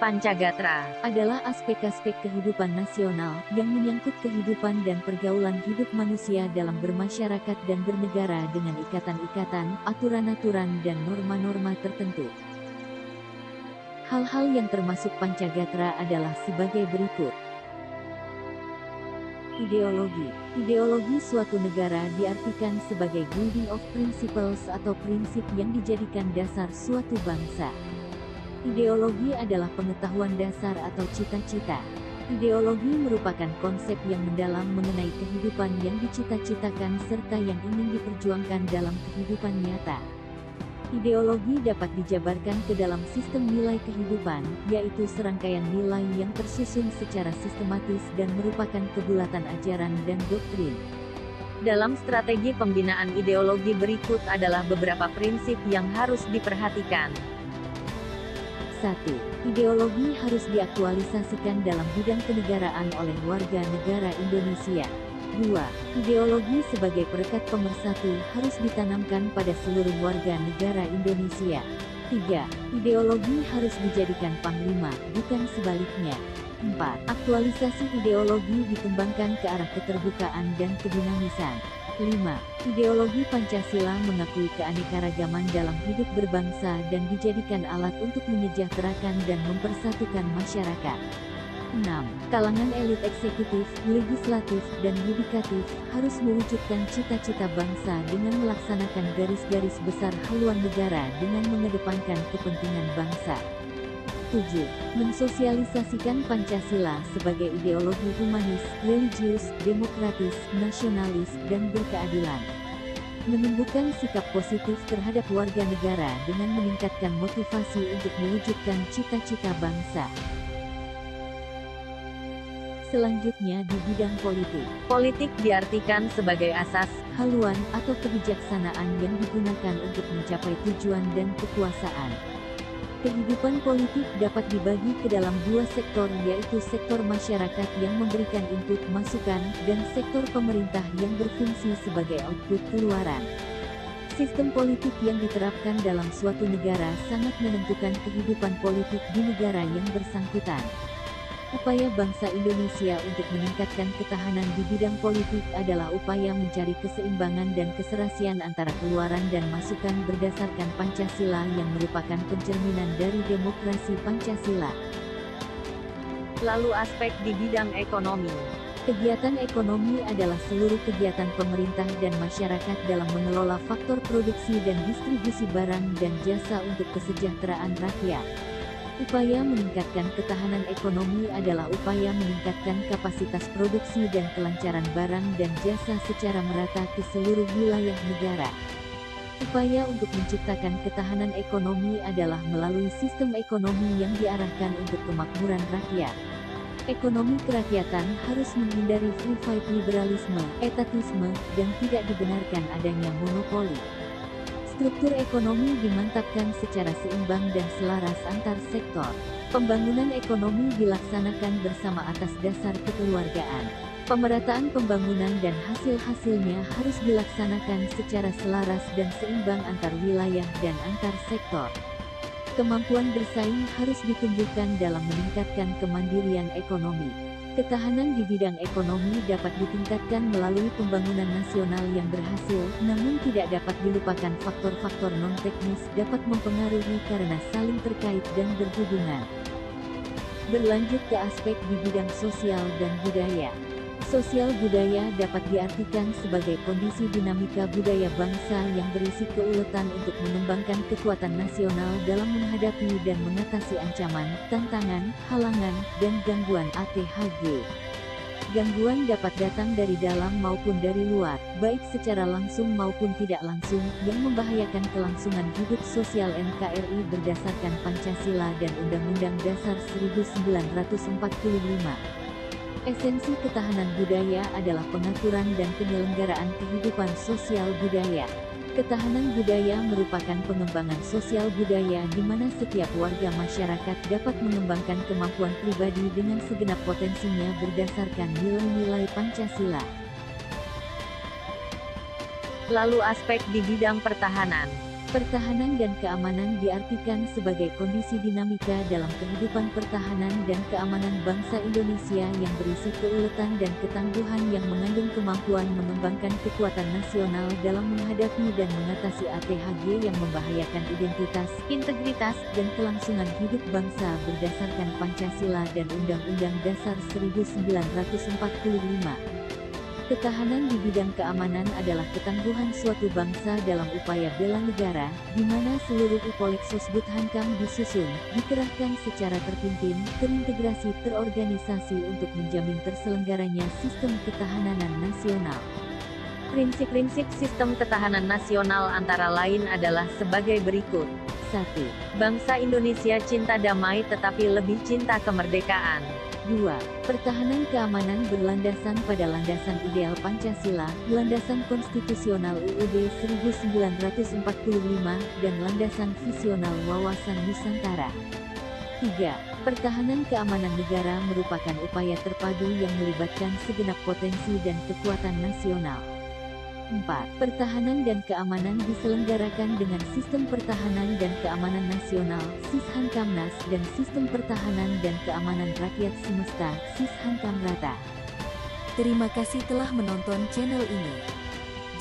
Pancagatra adalah aspek-aspek kehidupan nasional yang menyangkut kehidupan dan pergaulan hidup manusia dalam bermasyarakat dan bernegara dengan ikatan-ikatan, aturan-aturan dan norma-norma tertentu. Hal-hal yang termasuk Pancagatra adalah sebagai berikut. Ideologi. Ideologi suatu negara diartikan sebagai guiding of principles atau prinsip yang dijadikan dasar suatu bangsa. Ideologi adalah pengetahuan dasar atau cita-cita. Ideologi merupakan konsep yang mendalam mengenai kehidupan yang dicita-citakan serta yang ingin diperjuangkan dalam kehidupan nyata. Ideologi dapat dijabarkan ke dalam sistem nilai kehidupan, yaitu serangkaian nilai yang tersusun secara sistematis dan merupakan kebulatan ajaran dan doktrin. Dalam strategi pembinaan ideologi berikut adalah beberapa prinsip yang harus diperhatikan. 1. Ideologi harus diaktualisasikan dalam bidang kenegaraan oleh warga negara Indonesia. 2. Ideologi sebagai perekat pemersatu harus ditanamkan pada seluruh warga negara Indonesia. 3. Ideologi harus dijadikan panglima, bukan sebaliknya. 4. Aktualisasi ideologi dikembangkan ke arah keterbukaan dan kedinamisan. 5. Ideologi Pancasila mengakui keanekaragaman dalam hidup berbangsa dan dijadikan alat untuk menyejahterakan dan mempersatukan masyarakat. 6. Kalangan elit eksekutif, legislatif, dan yudikatif harus mewujudkan cita-cita bangsa dengan melaksanakan garis-garis besar haluan negara dengan mengedepankan kepentingan bangsa. 7. Mensosialisasikan Pancasila sebagai ideologi humanis, religius, demokratis, nasionalis, dan berkeadilan. Menumbuhkan sikap positif terhadap warga negara dengan meningkatkan motivasi untuk mewujudkan cita-cita bangsa. Selanjutnya di bidang politik. Politik diartikan sebagai asas, haluan, atau kebijaksanaan yang digunakan untuk mencapai tujuan dan kekuasaan. Kehidupan politik dapat dibagi ke dalam dua sektor, yaitu sektor masyarakat yang memberikan input masukan, dan sektor pemerintah yang berfungsi sebagai output keluaran. Sistem politik yang diterapkan dalam suatu negara sangat menentukan kehidupan politik di negara yang bersangkutan. Upaya bangsa Indonesia untuk meningkatkan ketahanan di bidang politik adalah upaya mencari keseimbangan dan keserasian antara keluaran dan masukan berdasarkan Pancasila yang merupakan pencerminan dari demokrasi Pancasila. Lalu aspek di bidang ekonomi. Kegiatan ekonomi adalah seluruh kegiatan pemerintah dan masyarakat dalam mengelola faktor produksi dan distribusi barang dan jasa untuk kesejahteraan rakyat. Upaya meningkatkan ketahanan ekonomi adalah upaya meningkatkan kapasitas produksi dan kelancaran barang dan jasa secara merata ke seluruh wilayah negara. Upaya untuk menciptakan ketahanan ekonomi adalah melalui sistem ekonomi yang diarahkan untuk kemakmuran rakyat. Ekonomi kerakyatan harus menghindari free fight liberalisme, etatisme, dan tidak dibenarkan adanya monopoli. Struktur ekonomi dimantapkan secara seimbang dan selaras antar sektor. Pembangunan ekonomi dilaksanakan bersama atas dasar kekeluargaan. Pemerataan pembangunan dan hasil-hasilnya harus dilaksanakan secara selaras dan seimbang antar wilayah dan antar sektor. Kemampuan bersaing harus ditumbuhkan dalam meningkatkan kemandirian ekonomi. Ketahanan di bidang ekonomi dapat ditingkatkan melalui pembangunan nasional yang berhasil, namun tidak dapat dilupakan faktor-faktor non-teknis dapat mempengaruhi karena saling terkait dan berhubungan. Berlanjut ke aspek di bidang sosial dan budaya. Sosial budaya dapat diartikan sebagai kondisi dinamika budaya bangsa yang berisi keuletan untuk mengembangkan kekuatan nasional dalam menghadapi dan mengatasi ancaman, tantangan, halangan, dan gangguan ATHG. Gangguan dapat datang dari dalam maupun dari luar, baik secara langsung maupun tidak langsung, yang membahayakan kelangsungan hidup sosial NKRI berdasarkan Pancasila dan Undang-Undang Dasar 1945. Esensi ketahanan budaya adalah pengaturan dan penyelenggaraan kehidupan sosial budaya. Ketahanan budaya merupakan pengembangan sosial budaya di mana setiap warga masyarakat dapat mengembangkan kemampuan pribadi dengan segenap potensinya berdasarkan nilai-nilai Pancasila. Lalu aspek di bidang pertahanan. Pertahanan dan keamanan diartikan sebagai kondisi dinamika dalam kehidupan pertahanan dan keamanan bangsa Indonesia yang berisi keuletan dan ketangguhan yang mengandung kemampuan mengembangkan kekuatan nasional dalam menghadapi dan mengatasi ATHG yang membahayakan identitas, integritas, dan kelangsungan hidup bangsa berdasarkan Pancasila dan Undang-Undang Dasar 1945. Ketahanan di bidang keamanan adalah ketangguhan suatu bangsa dalam upaya bela negara, di mana seluruh upolik Sosbud Hankam disusun, dikerahkan secara terpimpin, terintegrasi, terorganisasi untuk menjamin terselenggaranya sistem ketahanan nasional. Prinsip-prinsip sistem ketahanan nasional antara lain adalah sebagai berikut. 1. Bangsa Indonesia cinta damai tetapi lebih cinta kemerdekaan. 2. Pertahanan keamanan berlandasan pada landasan ideal Pancasila, landasan konstitusional UUD 1945, dan landasan visional wawasan Nusantara. 3. Pertahanan keamanan negara merupakan upaya terpadu yang melibatkan segenap potensi dan kekuatan nasional. 4. Pertahanan dan keamanan diselenggarakan dengan Sistem Pertahanan dan Keamanan Nasional (Sishankamnas) dan Sistem Pertahanan dan Keamanan Rakyat Semesta (Sishankamrata). Terima kasih telah menonton channel ini.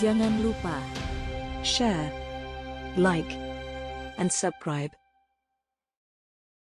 Jangan lupa share, like, and subscribe.